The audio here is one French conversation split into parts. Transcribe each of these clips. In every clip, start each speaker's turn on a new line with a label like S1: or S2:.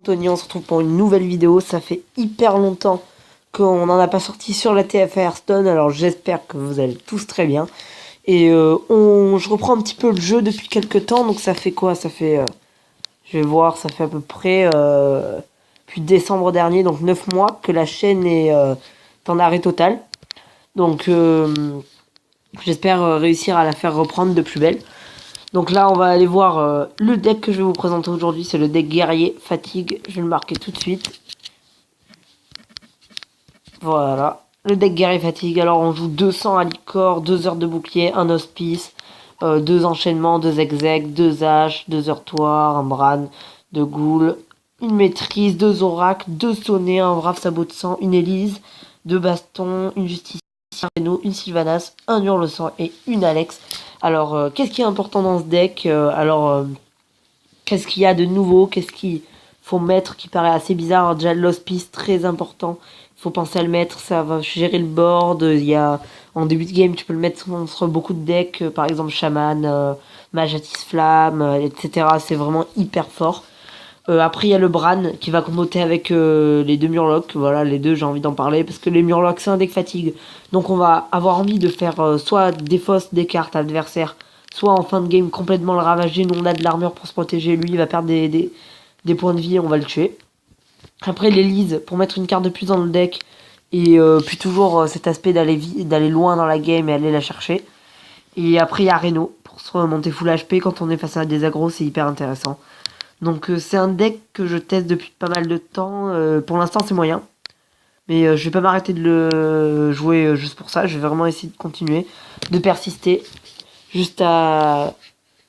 S1: Tony, on se retrouve pour une nouvelle vidéo. Ça fait hyper longtemps qu'on n'en a pas sorti sur la TF Hearthstone, alors j'espère que vous allez tous très bien. Et je reprends un petit peu le jeu depuis quelques temps, donc ça fait quoi? Ça fait, je vais voir, ça fait à peu près depuis décembre dernier, donc 9 mois que la chaîne est en arrêt total. Donc j'espère réussir à la faire reprendre de plus belle. Donc là, on va aller voir le deck que je vais vous présenter aujourd'hui. C'est le deck guerrier fatigue. Je vais le marquer tout de suite. Voilà. Le deck guerrier fatigue. Alors, on joue 200 à licor, 2 heures de bouclier, un hospice, 2 enchaînements, 2 execs, 2 haches, 2 heurtoirs, un bran, 2 ghouls, une maîtrise, 2 oracles, 2 sonnets, un brave sabot de sang, une élise, 2 bastons, une justice, un Reno, une Sylvanas, un hurle-sang et une Alex. Alors, qu'est-ce qui est important dans ce deck? Qu'est-ce qu'il y a de nouveau? Qu'est-ce qu'il faut mettre qui paraît assez bizarre? Alors, déjà, l'hospice, très important. Il faut penser à le mettre, ça va gérer le board. Il y a, en début de game, tu peux le mettre sur beaucoup de decks, par exemple Shaman, Majatis Flamme, etc. C'est vraiment hyper fort. Après, il y a le Bran qui va comboter avec les deux Murlocs. Voilà, les deux, j'ai envie d'en parler parce que les Murlocs, c'est un deck fatigue. Donc, on va avoir envie de faire soit des fausses des cartes adversaires, soit en fin de game complètement le ravager. Nous, on a de l'armure pour se protéger. Lui, il va perdre des points de vie, on va le tuer. Après, l'Elise, pour mettre une carte de plus dans le deck. Et puis toujours cet aspect d'aller loin dans la game et aller la chercher. Et après, il y a Reno pour se remonter full HP quand on est face à des agros, c'est hyper intéressant. Donc c'est un deck que je teste depuis pas mal de temps. Pour l'instant c'est moyen. Mais je vais pas m'arrêter de le jouer juste pour ça. Je vais vraiment essayer de continuer, de persister. Juste à,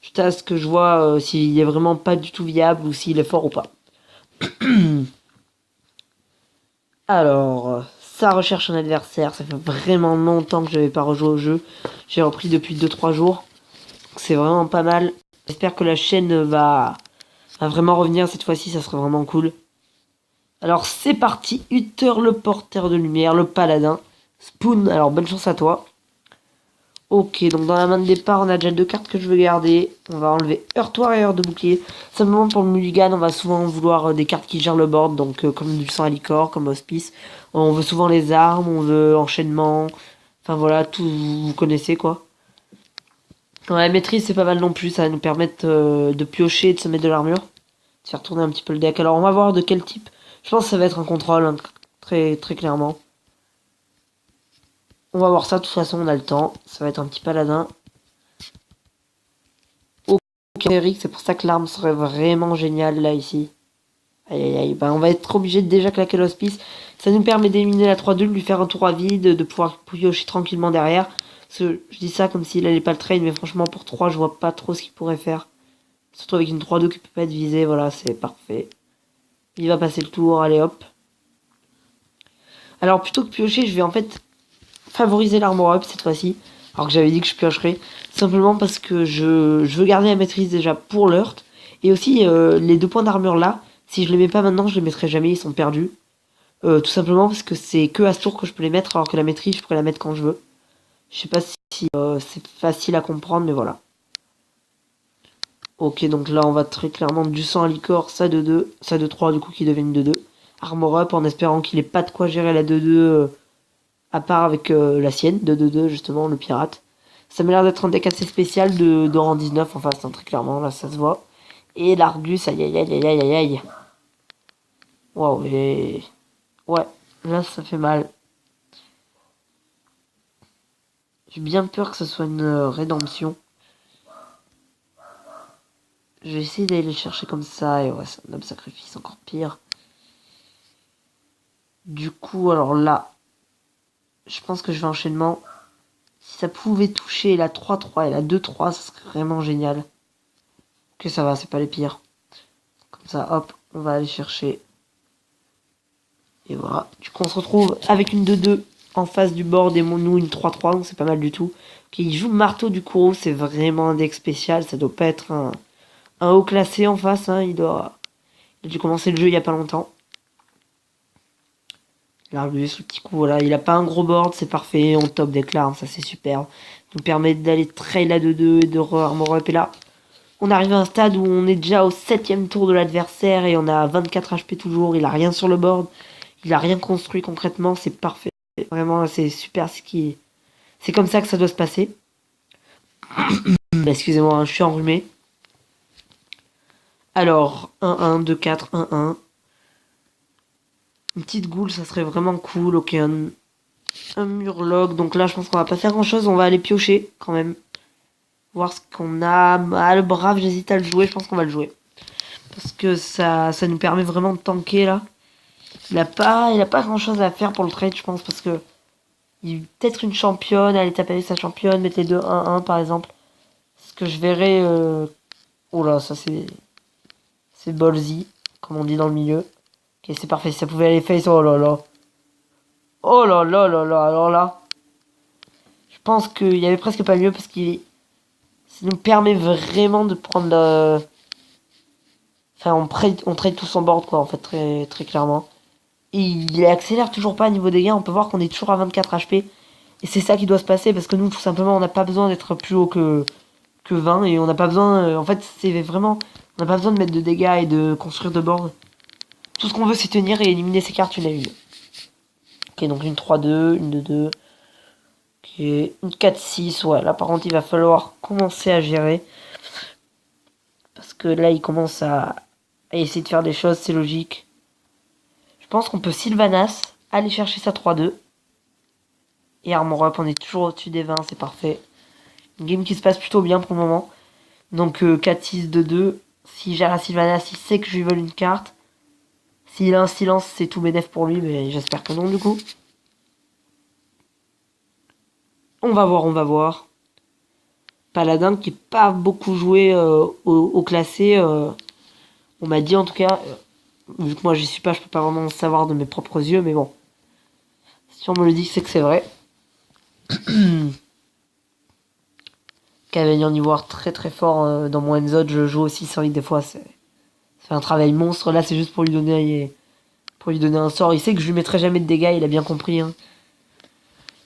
S1: juste à ce que je vois s'il est vraiment pas du tout viable ou s'il est fort ou pas. Alors, ça recherche un adversaire. Ça fait vraiment longtemps que je n'avais pas rejoué au jeu. J'ai repris depuis 2-3 jours. C'est vraiment pas mal. J'espère que la chaîne va vraiment revenir cette fois-ci. Ça serait vraiment cool. Alors c'est parti, Uther le porteur de lumière, le paladin, Spoon, alors bonne chance à toi. Ok, donc dans la main de départ, on a déjà 2 cartes que je veux garder. On va enlever Heurtoir et Heure de bouclier. Simplement pour le mulligan, on va souvent vouloir des cartes qui gèrent le board, donc comme du sang à licor, comme hospice. On veut souvent les armes, on veut enchaînement. Enfin voilà, tout vous connaissez quoi. Ouais, maîtrise c'est pas mal non plus, ça va nous permettre de piocher et de se mettre de l'armure. De faire tourner un petit peu le deck. Alors on va voir de quel type. Je pense que ça va être un contrôle, hein, très, très clairement. On va voir ça, de toute façon, on a le temps. Ça va être un petit paladin. Ok, Eric, c'est pour ça que l'arme serait vraiment géniale, là, ici. Aïe, aïe, aïe. Ben, on va être obligé de déjà claquer l'hospice. Ça nous permet d'éliminer la 3-2, de lui faire un tour à vide, de pouvoir piocher tranquillement derrière. Je dis ça comme s'il allait pas le train, mais franchement, pour 3, je vois pas trop ce qu'il pourrait faire. Surtout avec une 3-2 qui peut pas être visée, voilà, c'est parfait. Il va passer le tour, allez hop. Alors, plutôt que piocher, je vais en fait favoriser l'armor up cette fois-ci. Alors que j'avais dit que je piocherais. Simplement parce que je veux garder la maîtrise déjà pour l'heurt. Et aussi les 2 points d'armure là. Si je les mets pas maintenant, je les mettrai jamais. Ils sont perdus. Tout simplement parce que c'est que à ce tour que je peux les mettre. Alors que la maîtrise, je pourrais la mettre quand je veux. Je sais pas si c'est facile à comprendre. Mais voilà. Ok, donc là on va très clairement du sang à licor. Ça de 2. Ça de 3 du coup qui deviennent de 2. Armor up en espérant qu'il ait pas de quoi gérer la 2-2. À part avec la sienne, de 2-2 justement, le pirate. Ça m'a l'air d'être un deck assez spécial de rang 19 en face, hein, très clairement, là ça se voit. Et l'Argus, aïe aïe aïe aïe aïe aïe aïe. Waouh, et... Ouais, là ça fait mal. J'ai bien peur que ce soit une rédemption. Je vais essayer d'aller le chercher comme ça, et ouais, c'est un homme sacrifice, encore pire. Du coup, alors là, je pense que je vais enchaînement. Si ça pouvait toucher la 3-3 et la 2-3, ça serait vraiment génial. Ok, ça va, c'est pas les pires. Comme ça, hop, on va aller chercher. Et voilà. Du coup, on se retrouve avec une 2-2 en face du board et nous une 3-3, donc c'est pas mal du tout. Ok, il joue marteau du Kourou, c'est vraiment un deck spécial. Ça doit pas être un haut classé en face. Hein. Il a dû commencer le jeu il y a pas longtemps. L'Argus, le petit coup, voilà. Il a pas un gros board, c'est parfait. On top deck là, ça c'est super. Nous permet d'aller trail à 2-2 et de re-armor up. Et là, On arrive à un stade où on est déjà au 7ème tour de l'adversaire et on a 24 HP toujours. Il a rien sur le board. Il a rien construit concrètement. C'est parfait. Vraiment, c'est super ce qui. C'est comme ça que ça doit se passer. Excusez-moi, hein, je suis enrhumé. Alors, 1-1, 2-4, 1-1. Une petite goule, ça serait vraiment cool. Ok, un murloc. Donc là, je pense qu'on va pas faire grand chose. On va aller piocher quand même. Voir ce qu'on a. Ah, le brave, j'hésite à le jouer. Je pense qu'on va le jouer. Parce que ça nous permet vraiment de tanker là. Il a pas grand chose à faire pour le trade, je pense. Parce que peut-être une championne, aller taper avec sa championne, mettre les deux 1-1 par exemple. Ce que je verrais. Oh là, ça c'est ballsy, comme on dit dans le milieu. Ok, c'est parfait. Si ça pouvait aller face, oh là là. Oh là là là là, alors là. Je pense qu'il y avait presque pas mieux parce qu'il ça nous permet vraiment de prendre le. Enfin, on trade tout son board, quoi, en fait, très, très clairement. Et il accélère toujours pas à niveau dégâts. On peut voir qu'on est toujours à 24 HP. Et c'est ça qui doit se passer parce que nous, tout simplement, on n'a pas besoin d'être plus haut que 20. Et on n'a pas besoin. En fait, c'est vraiment. On n'a pas besoin de mettre de dégâts et de construire de board. Tout ce qu'on veut, c'est tenir et éliminer ses cartes une à une. Ok, donc une 3-2, une 2-2. Ok, une 4-6. Ouais, là, par contre, il va falloir commencer à gérer. Parce que là, il commence à essayer de faire des choses, c'est logique. Je pense qu'on peut Sylvanas, aller chercher sa 3-2. Et Armor Up, on est toujours au-dessus des 20, c'est parfait. Une game qui se passe plutôt bien pour le moment. Donc 4-6, 2-2. S'il gère à Sylvanas, il sait que je lui vole une carte. S'il a un silence, c'est tout bénef pour lui, mais j'espère que non du coup. On va voir, on va voir. Paladin qui est pas beaucoup joué au classé. On m'a dit en tout cas, vu que moi j'y suis pas, je peux pas vraiment savoir de mes propres yeux, mais bon. Si on me le dit, c'est que c'est vrai. Cavalier en ivoire très très fort dans mon Enzod, je joue aussi sur lui des fois, ça fait un travail monstre. Là c'est juste pour lui donner un sort. Il sait que je lui mettrai jamais de dégâts, il a bien compris. Hein.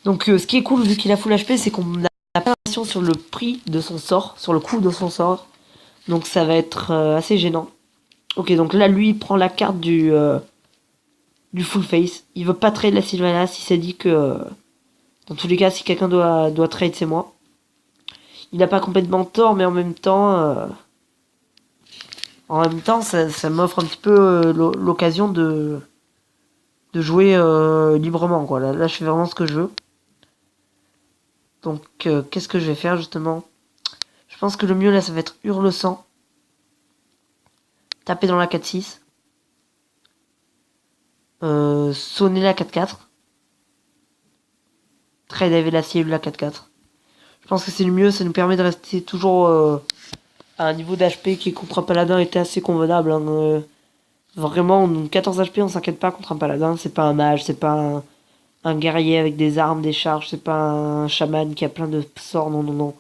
S1: Donc ce qui est cool vu qu'il a full HP, c'est qu'on n'a pas l'impression sur le prix de son sort, sur le coût de son sort. Donc ça va être assez gênant. Ok, donc là lui il prend la carte du full face. Il veut pas trade la Sylvanas, il s'est dit que dans tous les cas si quelqu'un doit trade c'est moi. Il n'a pas complètement tort, mais en même temps, ça m'offre un petit peu l'occasion de jouer librement, quoi. Là, je fais vraiment ce que je veux. Donc, qu'est-ce que je vais faire, justement? Je pense que le mieux, là, ça va être Hurle-sang. Taper dans la 4-6. Sonner la 4-4. Trade avec la cible la 4-4. Je pense que c'est le mieux, ça nous permet de rester toujours à un niveau d'HP qui contre un paladin était assez convenable. Hein. Vraiment, 14 HP, on s'inquiète pas contre un paladin. C'est pas un mage, c'est pas un guerrier avec des armes, des charges, c'est pas un chaman qui a plein de sorts. Non, non, non.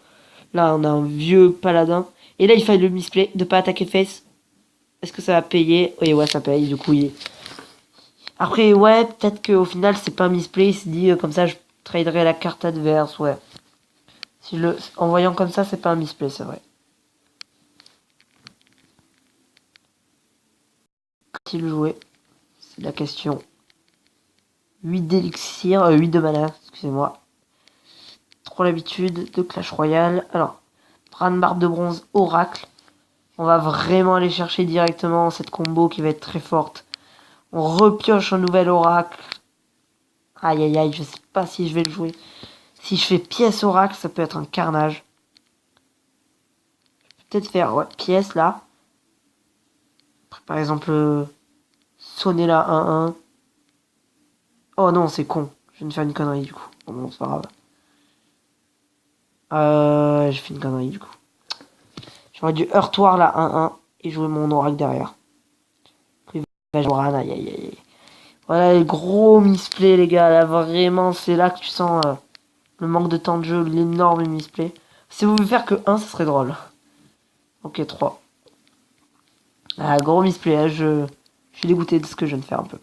S1: Là, on a un vieux paladin. Et là, il fallait le misplay de pas attaquer face. Est-ce que ça va payer? Oui, ouais, ça paye. Du coup, après, ouais, peut-être qu'au final, c'est pas un misplay. Il s'est dit, comme ça, je traderai la carte adverse. Ouais. En voyant comme ça, c'est pas un misplay, c'est vrai. Qu'a-t-il joué? C'est la question. 8 d'élixir, 8 de mana, excusez-moi. Trop l'habitude de Clash Royale. Alors, Brandbarbe de bronze, Oracle. On va vraiment aller chercher directement cette combo qui va être très forte. On repioche un nouvel Oracle. Aïe aïe aïe, je sais pas si je vais le jouer. Si je fais pièce Oracle, ça peut être un carnage. Je peux peut-être faire pièce là. Par exemple, sonner la 1-1. Oh non, c'est con. Je viens de faire une connerie du coup. Bon, non, c'est pas grave. J'ai fait une connerie du coup. J'aurais dû heurtoir la 1-1 et jouer mon oracle derrière. Il va jouer aïe aïe aïe. Voilà les gros misplay les gars. Là vraiment c'est là que tu sens le manque de temps de jeu, l'énorme misplay. Si vous voulez faire que 1, ça serait drôle. Ok 3. Ah gros misplay, hein, je suis dégoûté de ce que je viens de faire un peu.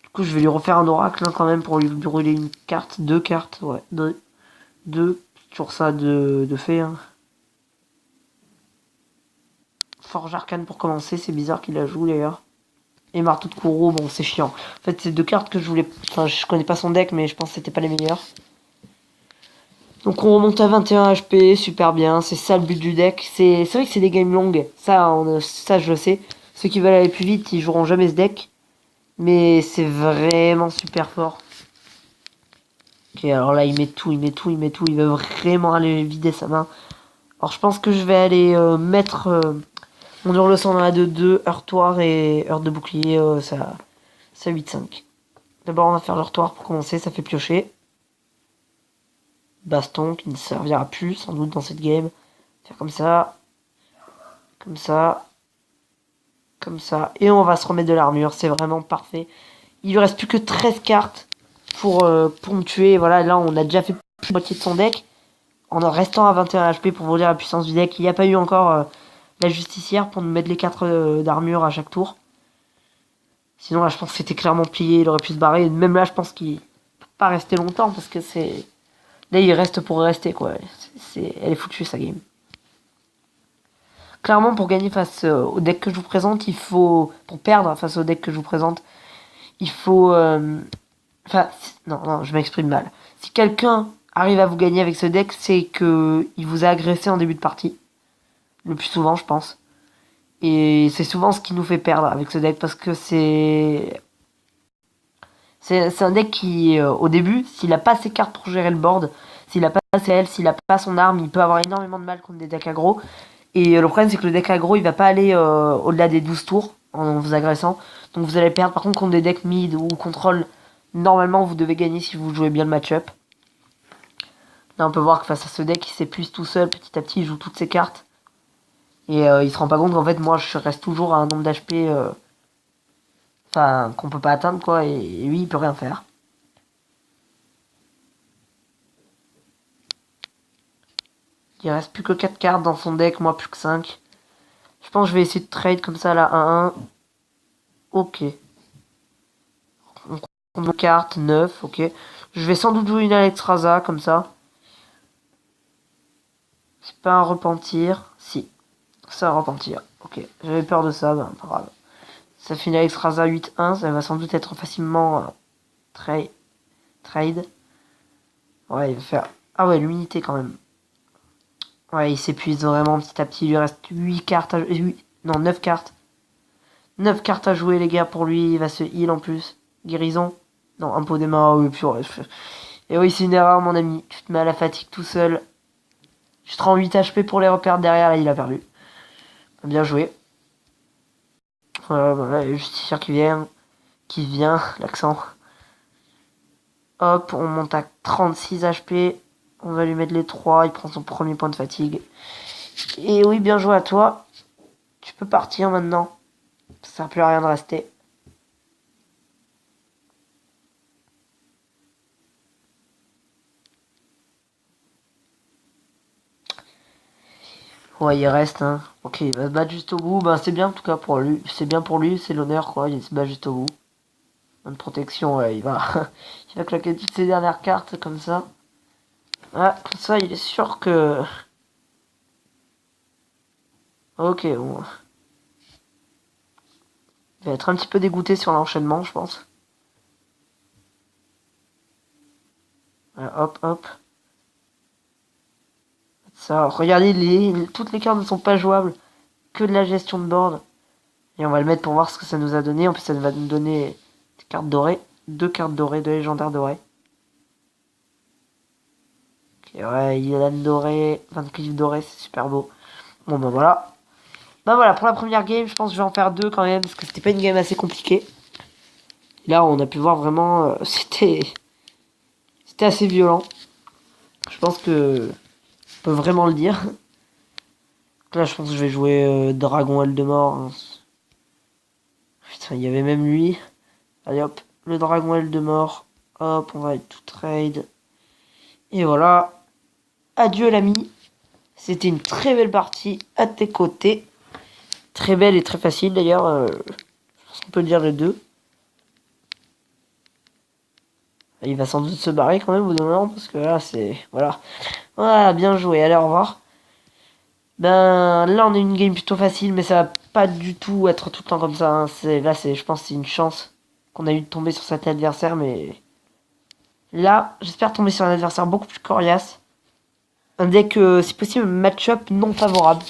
S1: Du coup je vais lui refaire un oracle hein, quand même pour lui brûler une carte, 2 cartes, ouais. 2. Toujours ça de fait hein. Forge Arcane pour commencer, c'est bizarre qu'il la joue d'ailleurs. Et Marteau de Kourou, bon c'est chiant. En fait c'est deux cartes que je voulais... Enfin je connais pas son deck mais je pense que c'était pas les meilleures. Donc on remonte à 21 HP, super bien, c'est ça le but du deck. C'est vrai que c'est des games longues, ça je le sais. Ceux qui veulent aller plus vite, ils joueront jamais ce deck. Mais c'est vraiment super fort. Ok, alors là il met tout, il veut vraiment aller vider sa main. Alors je pense que je vais aller mettre mon hurle-sang dans la 2-2, heurtoir et heure de bouclier, ça 8-5. D'abord on va faire l'heurtoir pour commencer, ça fait piocher. Baston qui ne servira plus sans doute dans cette game. Faire comme ça. Comme ça. Comme ça. Et on va se remettre de l'armure. C'est vraiment parfait. Il lui reste plus que 13 cartes pour me tuer. Voilà, là on a déjà fait la moitié de son deck. En restant à 21 HP pour vous dire la puissance du deck. Il n'y a pas eu encore la justicière pour nous mettre les 4 d'armure à chaque tour. Sinon là je pense que c'était clairement plié. Il aurait pu se barrer. Même là je pense qu'il ne peut pas rester longtemps parce que c'est... Là, il reste pour rester, quoi. Elle est foutue, sa game. Clairement, pour gagner face au deck que je vous présente, il faut... Pour perdre face au deck que je vous présente, il faut... Enfin, non, je m'exprime mal. Si quelqu'un arrive à vous gagner avec ce deck, c'est que il vous a agressé en début de partie. Le plus souvent, je pense. Et c'est souvent ce qui nous fait perdre avec ce deck, parce que c'est... C'est un deck qui, au début, s'il a pas ses cartes pour gérer le board, s'il a pas ses L, s'il a pas son arme, il peut avoir énormément de mal contre des decks aggro. Et le problème, c'est que le deck aggro, il va pas aller au-delà des 12 tours en vous agressant. Donc vous allez perdre. Par contre, contre des decks mid ou contrôle, normalement, vous devez gagner si vous jouez bien le match-up. Là, on peut voir que face à ce deck, il s'épuise tout seul. Petit à petit, il joue toutes ses cartes. Et il se rend pas compte qu'en fait, moi, je reste toujours à un nombre d'HP... Enfin, qu'on peut pas atteindre, quoi. Et lui, il peut rien faire. Il reste plus que 4 cartes dans son deck, moi plus que 5. Je pense que je vais essayer de trade comme ça, là, 1-1. Ok. On compte nos cartes, 9, ok. Je vais sans doute jouer une Alexstrasza, comme ça. C'est pas un repentir. Si. C'est un repentir. Ok. J'avais peur de ça, ben, pas grave. Ça fait une Alexstrasza 8-1, ça va sans doute être facilement trade. Ouais, il va faire... Ah ouais, l'unité quand même. Ouais, il s'épuise vraiment petit à petit. Il lui reste 8 cartes à... Non, 9 cartes. 9 cartes à jouer, les gars, pour lui. Il va se heal en plus. Guérison. Non, un pot des mains. Oui, pur. Et oui, c'est une erreur, mon ami. Tu te mets à la fatigue tout seul. Je te rends 8 HP pour les repères derrière. Là, il a perdu. Bien joué. Voilà, le justicière qui vient. Qui vient, l'accent. Hop, on monte à 36 HP. On va lui mettre les 3. Il prend son premier point de fatigue. Et oui, bien joué à toi. Tu peux partir maintenant. Ça sert plus à rien de rester. Ouais, il reste, hein. Ok, il va se battre juste au bout. Bah, c'est bien en tout cas pour lui. C'est bien pour lui, c'est l'honneur, quoi. Il se bat juste au bout. Bonne protection, ouais, il va... il va claquer toutes ses dernières cartes comme ça. Ah, comme ça, il est sûr que... Ok, bon. Il va être un petit peu dégoûté sur l'enchaînement, je pense. Hop, hop. Ça, regardez, toutes les cartes ne sont pas jouables. Que de la gestion de board. Et on va le mettre pour voir ce que ça nous a donné. En plus, ça va nous donner des cartes dorées. 2 cartes dorées, 2 légendaires dorées. Ok, ouais, Ilan doré, 20 cliffs dorés, c'est super beau. Bon, bah voilà. Bah voilà, pour la première game, je pense que je vais en faire 2 quand même, parce que c'était pas une game assez compliquée. Là, on a pu voir vraiment, c'était assez violent. Je pense que on peut vraiment le dire. Là, je pense que je vais jouer Dragon Eldemort. Hein. Putain, il y avait même lui. Allez hop, le Dragon Eldemort. Hop, on va aller tout trade. Et voilà. Adieu l'ami. C'était une très belle partie à tes côtés. Très belle et très facile d'ailleurs. Je pense qu'on peut dire les deux. Il va sans doute se barrer quand même au bout d'un moment parce que là c'est... Voilà. Voilà, bien joué. Allez, au revoir. Ben là on a une game plutôt facile, mais ça va pas du tout être tout le temps comme ça, hein. Je pense que c'est une chance qu'on a eu de tomber sur cet adversaire, mais là j'espère tomber sur un adversaire beaucoup plus coriace. Un deck si possible match-up non favorable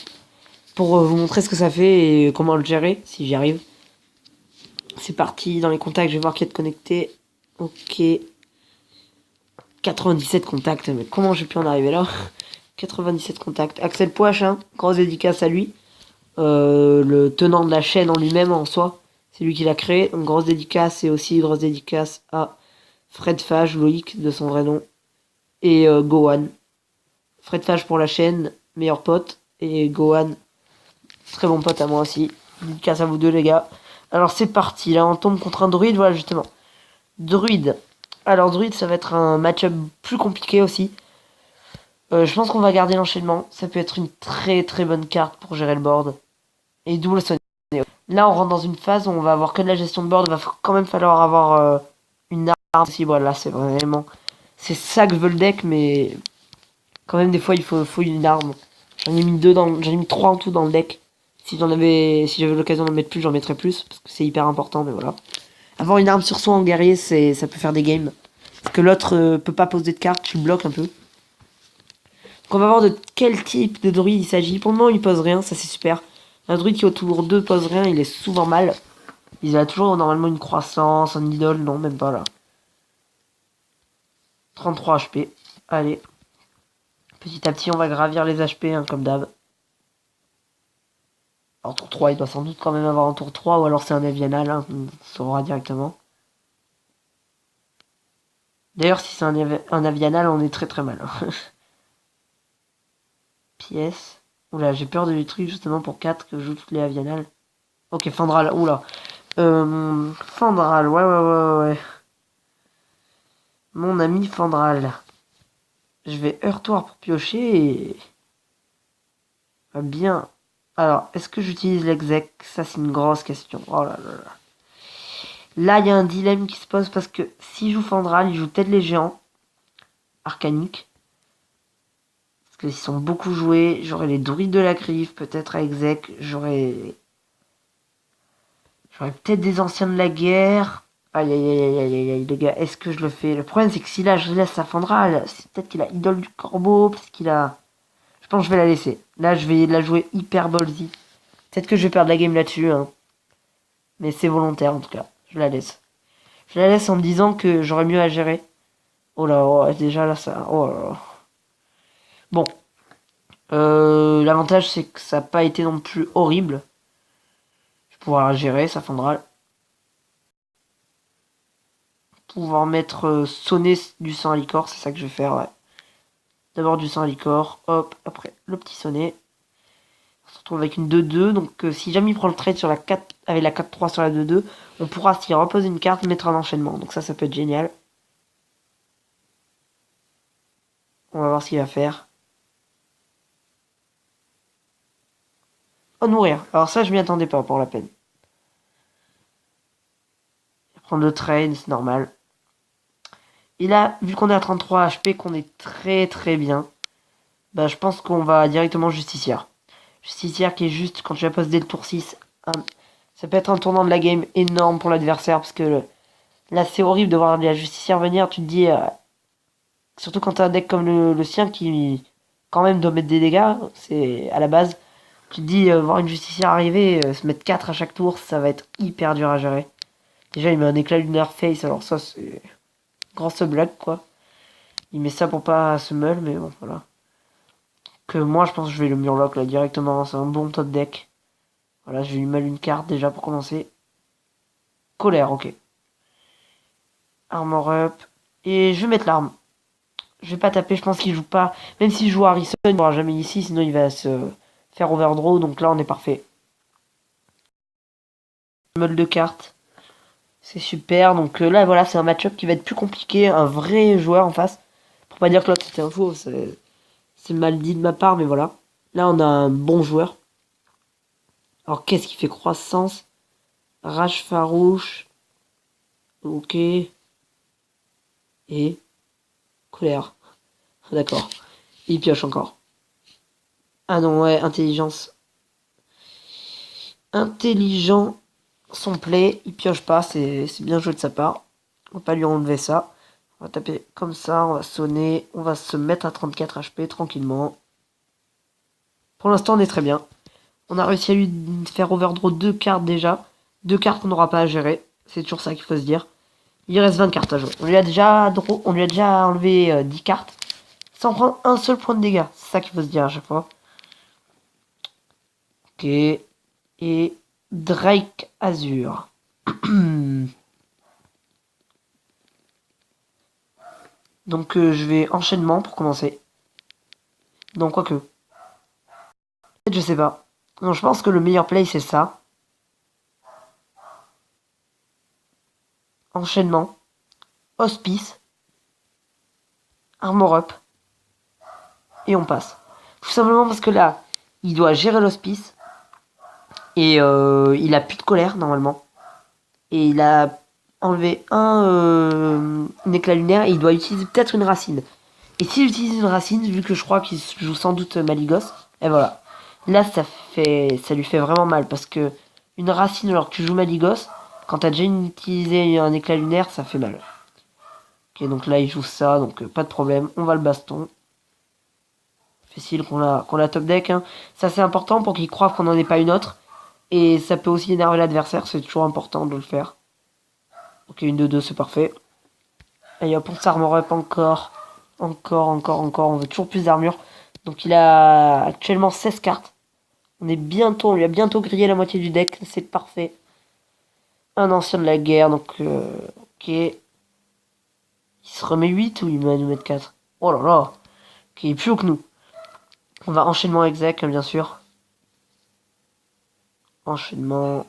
S1: pour vous montrer ce que ça fait et comment le gérer si j'y arrive. C'est parti dans les contacts, je vais voir qui est connecté. Ok. 97 contacts, mais comment j'ai pu en arriver là? 97 contacts. Axel Poich, hein, grosse dédicace à lui. Le tenant de la chaîne en lui-même en soi. C'est lui qui l'a créé. Donc grosse dédicace et aussi grosse dédicace à Fred Fage, Loïc de son vrai nom. Et Gohan. Fred Fage pour la chaîne, meilleur pote. Et Gohan, très bon pote à moi aussi. Dédicace à vous deux les gars. Alors c'est parti, là on tombe contre un druide, voilà justement. Druide. Alors druide ça va être un match-up plus compliqué aussi. Je pense qu'on va garder l'enchaînement. Ça peut être une très très bonne carte pour gérer le board. Et double sonnet. Là, on rentre dans une phase où on va avoir que de la gestion de board. Il va quand même falloir avoir une arme aussi. Voilà, c'est vraiment... C'est ça que veut le deck, mais quand même, des fois, faut une arme. J'en ai mis j'en ai mis 3 en tout dans le deck. Si j'avais l'occasion d'en mettre plus, j'en mettrais plus. Parce que c'est hyper important, mais voilà. Avoir une arme sur soi en guerrier, ça peut faire des games. Parce que l'autre peut pas poser de cartes, tu le bloques un peu. Donc on va voir de quel type de druide il s'agit. Pour le moment, il pose rien, ça c'est super. Un druide qui autour d'eux pose rien, il est souvent mal. Il a toujours normalement une croissance, un idole, non, même pas là. 33 HP. Allez. Petit à petit, on va gravir les HP, hein, comme d'hab. Alors, tour 3, il doit sans doute quand même avoir un tour 3, ou alors c'est un avianal, hein, on saura directement. D'ailleurs, si c'est un avianal, on est très très mal. Hein. Pièce. Oula, j'ai peur de trucs justement pour 4 que je joue toutes les avianales. Ok, Fandral, oula. Fandral, ouais. Mon ami Fandral. Je vais heurtoir pour piocher et... Bien. Alors, est-ce que j'utilise l'exec? Ça, c'est une grosse question. Oh là là là. Là, il y a un dilemme qui se pose parce que s'il joue Fandral, il joue peut-être les géants. Arcaniques. Parce qu'ils sont beaucoup joués. J'aurais les druides de la griffe, peut-être à exec. J'aurais peut-être des anciens de la guerre. Aïe aïe aïe aïe aïe aïe les gars, est-ce que je le fais? Le problème c'est que si là je laisse sa Fandral, c'est peut-être qu'il a idole du corbeau, parce qu'il a... Je pense que je vais la laisser. Là je vais la jouer hyper ballsy. Peut-être que je vais perdre la game là-dessus, hein. Mais c'est volontaire en tout cas. Je la laisse. Je la laisse en me disant que j'aurais mieux à gérer. Oh là, oh, déjà là ça... Oh là là. Bon. L'avantage c'est que ça n'a pas été non plus horrible. Je vais pouvoir la gérer, ça Fandral. Pouvoir mettre sonner du sang à licor, c'est ça que je vais faire, ouais. D'abord du sang à licor, hop, après le petit sonnet. On se retrouve avec une 2-2, donc si jamais il prend le trade sur la 4, avec la 4-3 sur la 2-2, on pourra s'y reposer une carte, mettre un enchaînement. Donc ça peut être génial. On va voir ce qu'il va faire. Oh, nourrir. Alors ça, je m'y attendais pas pour la peine. Prendre le trade, c'est normal. Et là, vu qu'on est à 33 HP, qu'on est très très bien, bah je pense qu'on va directement justicière. Justicière qui est juste, quand tu la poses dès le tour 6, ça peut être un tournant de la game énorme pour l'adversaire, parce que là c'est horrible de voir la justicière venir, tu te dis... surtout quand t'as un deck comme le sien qui quand même doit mettre des dégâts, c'est à la base. Tu te dis, voir une justicière arriver, se mettre 4 à chaque tour, ça va être hyper dur à gérer. Déjà, il met un éclat lunaire face, alors ça, c'est grosse blague, quoi. Il met ça pour pas se meul, mais bon, voilà. Que moi, je pense que je vais le murloc, là, directement. C'est un bon top deck. Voilà, je vais lui mettre une carte, déjà, pour commencer. Colère, ok. Armor up. Et je vais mettre l'arme. Je vais pas taper, je pense qu'il joue pas. Même s'il joue Harrison, il n'aura jamais ici, sinon il va se faire overdraw, donc là, on est parfait. Mode de carte. C'est super. Donc là, voilà, c'est un match-up qui va être plus compliqué. Un vrai joueur en face. Pour pas dire que l'autre c'était un faux, c'est mal dit de ma part, mais voilà. Là, on a un bon joueur. Alors, qu'est-ce qui fait croissance? Rage farouche. Ok. Et colère. D'accord. Il pioche encore. Ah non, ouais, intelligence. Intelligent, son play, il pioche pas, c'est bien joué de sa part. On va pas lui enlever ça. On va taper comme ça, on va sonner, on va se mettre à 34 HP tranquillement. Pour l'instant, on est très bien. On a réussi à lui faire overdraw 2 cartes déjà. 2 cartes qu'on n'aura pas à gérer. C'est toujours ça qu'il faut se dire. Il reste 20 cartes à jouer. On lui a déjà enlevé 10 cartes. Sans prendre un seul point de dégâts. C'est ça qu'il faut se dire à chaque fois. Ok. Et Drake Azur. Donc je vais enchaînement pour commencer. Donc quoique. Peut-être je sais pas. Non, je pense que le meilleur play c'est ça. Enchaînement. Hospice. Armor up. Et on passe. Tout simplement parce que là, il doit gérer l'hospice. Et il a plus de colère normalement. Et il a enlevé un éclat lunaire et il doit utiliser peut-être une racine. Et s'il utilise une racine, vu que je crois qu'il joue sans doute Maligos, et voilà. Là, ça lui fait vraiment mal parce que une racine alors que tu joues Maligos, quand t'as déjà utilisé un éclat lunaire, ça fait mal. Ok, donc là il joue ça, donc pas de problème. On va le baston. Facile qu'on la top deck. Hein. Ça c'est important pour qu'il croie qu'on n'en ait pas une autre. Et ça peut aussi énerver l'adversaire, c'est toujours important de le faire. Ok, une de deux, c'est parfait. Allez hop, on s'armor up encore. Encore. On veut toujours plus d'armure. Donc il a actuellement 16 cartes. On lui a bientôt grillé la moitié du deck. C'est parfait. Un ancien de la guerre, donc ok. Il se remet 8 ou il va nous mettre 4? Oh là là. Ok, il est plus haut que nous. On va enchaînement exec, bien sûr. Enchaînement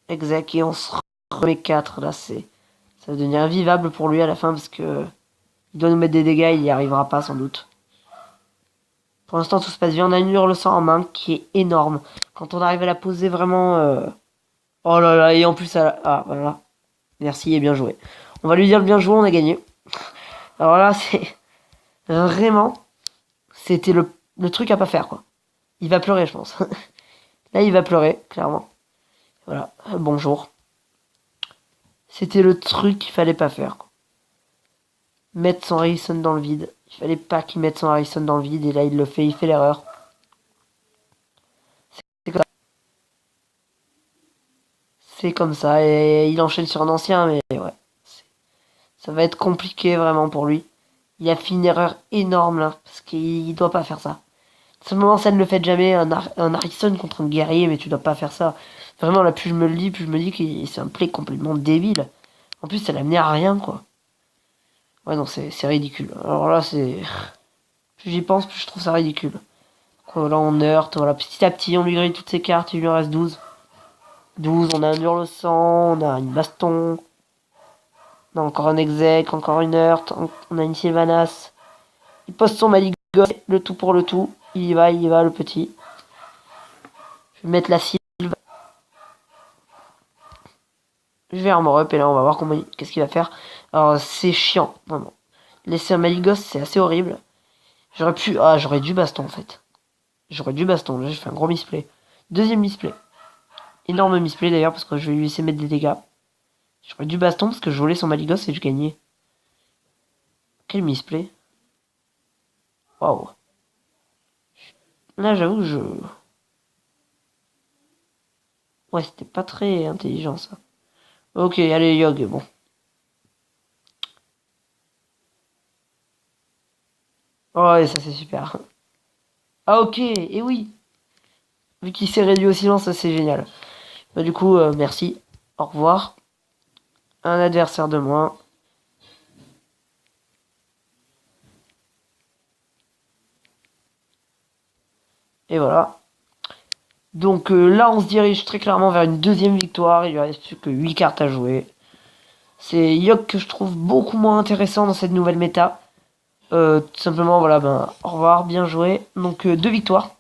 S1: exec et on se remet 4. Là, ça va devenir invivable pour lui à la fin parce que il doit nous mettre des dégâts, il n'y arrivera pas sans doute. Pour l'instant, tout se passe bien. On a une hurle-sang en main qui est énorme. Quand on arrive à la poser vraiment... Oh là là, et en plus, ah voilà. Merci et bien joué. On va lui dire bien joué, on a gagné. Alors là, c'est... Vraiment, c'était le truc à pas faire, quoi. Il va pleurer, je pense. Là, il va pleurer, clairement. Voilà, bonjour. C'était le truc qu'il fallait pas faire, quoi. Mettre son Harrison dans le vide. Il fallait pas qu'il mette son Harrison dans le vide, et là, il le fait, il fait l'erreur. C'est comme ça, et il enchaîne sur un ancien, mais ouais. Ça va être compliqué, vraiment, pour lui. Il a fait une erreur énorme, là, parce qu'il doit pas faire ça. Simplement, ça ne le fait jamais. Un Harrison contre un guerrier, mais tu dois pas faire ça. Vraiment, là, plus je me le dis, plus je me dis que c'est un play complètement débile. En plus, ça l'a amené à rien, quoi. Ouais, non, c'est ridicule. Alors là, c'est... Plus j'y pense, plus je trouve ça ridicule. Donc, là, on heurte, voilà. Petit à petit, on lui grille toutes ses cartes, il lui en reste 12. 12, on a un hurle-sang, on a une baston. On a encore un exec, encore une heurte, on a une Sylvanas. Il poste son Maligos, le tout pour le tout. Il y va, le petit. Je vais mettre la Sylve. Je vais armor up et là on va voir qu'est-ce qu'il va faire. Alors c'est chiant, vraiment. Laisser un Maligos c'est assez horrible. J'aurais dû baston en fait. J'aurais dû baston, là j'ai fait un gros misplay. Deuxième misplay. Énorme misplay d'ailleurs parce que je vais lui laisser mettre des dégâts. J'aurais dû baston parce que je volais son Maligos et je gagnais. Quel misplay. Waouh. Là j'avoue je... Ouais c'était pas très intelligent ça. Ok allez Yog, bon. Oh ouais ça c'est super. Ah ok, et oui. Vu qu'il s'est réduit au silence, ça c'est génial. Bah, du coup, merci. Au revoir. Un adversaire de moins. Et voilà. Donc là, on se dirige très clairement vers une deuxième victoire. Il lui reste plus que 8 cartes à jouer. C'est Yogg que je trouve beaucoup moins intéressant dans cette nouvelle méta. Tout simplement, voilà, ben, au revoir, bien joué. Donc 2 victoires.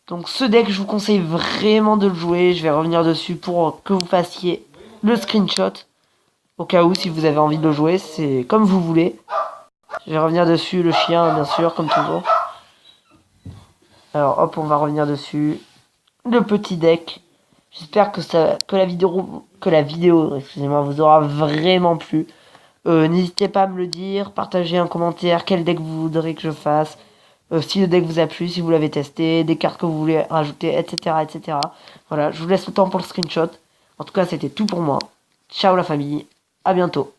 S1: Donc ce deck, je vous conseille vraiment de le jouer. Je vais revenir dessus pour que vous fassiez le screenshot. Au cas où, si vous avez envie de le jouer, c'est comme vous voulez. Je vais revenir dessus, le chien, bien sûr, comme toujours. Alors hop, on va revenir dessus. Le petit deck. J'espère que la vidéo, excusez-moi, vous aura vraiment plu. N'hésitez pas à me le dire, partagez un commentaire, quel deck vous voudrez que je fasse, si le deck vous a plu, si vous l'avez testé, des cartes que vous voulez rajouter, etc., etc. Voilà, je vous laisse le temps pour le screenshot. En tout cas, c'était tout pour moi. Ciao la famille, à bientôt.